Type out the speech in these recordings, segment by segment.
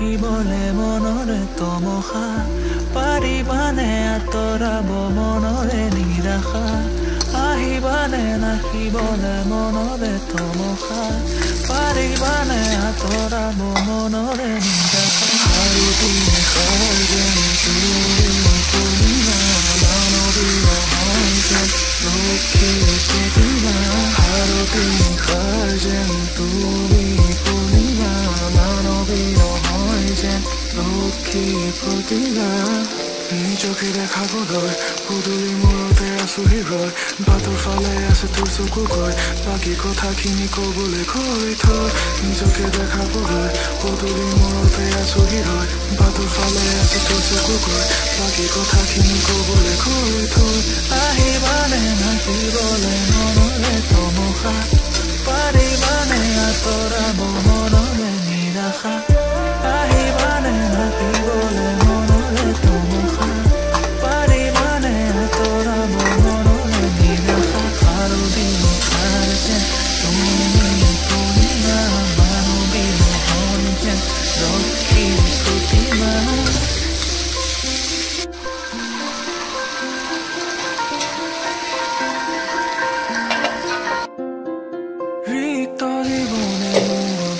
ৰাখিবলে মনৰে তমসা পাৰিবানে আঁতৰাব মনৰে নিৰাশা আহিবানে নাখিবলে মনৰে তমসা পাৰিবানে আঁতৰাব মনৰে নিৰাশা আৰু তুমি খাই যেন তুমি কলিমা মানৱীয় হয় যেন লক্ষ্মী প্ৰতিমা আৰু তুমি খাই যেন তুমি কলিমা মানৱীয় হয় যেন লক্ষ্মী প্ৰতিমা নিজকে দেখাবলৈ পদূলি মূৰতে আছো হৃদয় বাটৰ ফালে আছে তোৰ চকু গৈ বাকী কথাখিনি ক'বলৈ কৈ থৈ নিজকে দেখাবলৈ পদূলি মূৰতে আছো হৃদয় বাটৰ ফালে আছে তোৰ চকু গৈ বাকী কথাখিনি ক'বলৈ কৈ থৈ আহিবানে নাচিবলে মনৰে তমসা পাৰিবানে আঁতৰাব মনৰে নিৰাশা আহিবানে নাচিবলে মনৰে তমসা পাৰিবানে আঁতৰাব মনৰে নিৰাশা আৰু দিন খাই যেন তুমি কলিমা মানৱীয় হয় যেন লক্ষ্মী প্ৰতিমা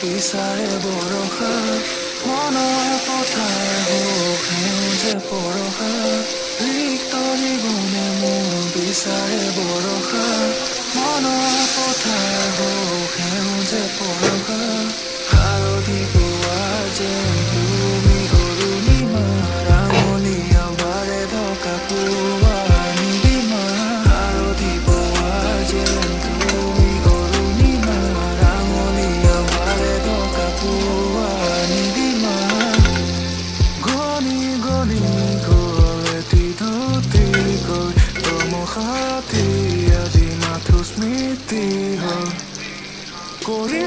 বিচাৰে বৰষা মনৰ পথাৰ হওক সেউজে পৰশা ৰিক্ত জীৱনে মোৰ বিচাৰে বৰষা মনৰ পথাৰ হওক সেউজে পৰশা হালধি পোৱা যেন তুমি অৰুণিমা ৰাঙলীয়া বাৰে ঢকা পোৱা নিদিমা হালধি পোৱা যেন তুমি অৰুণিমা ৰাঙলীয়া বাৰে ঢকা পোৱা নিদিমা গনি গনি গ'লে তিধতি গৈ তমসাতি আজি মাথো স্মৃতি হ'ল কৰি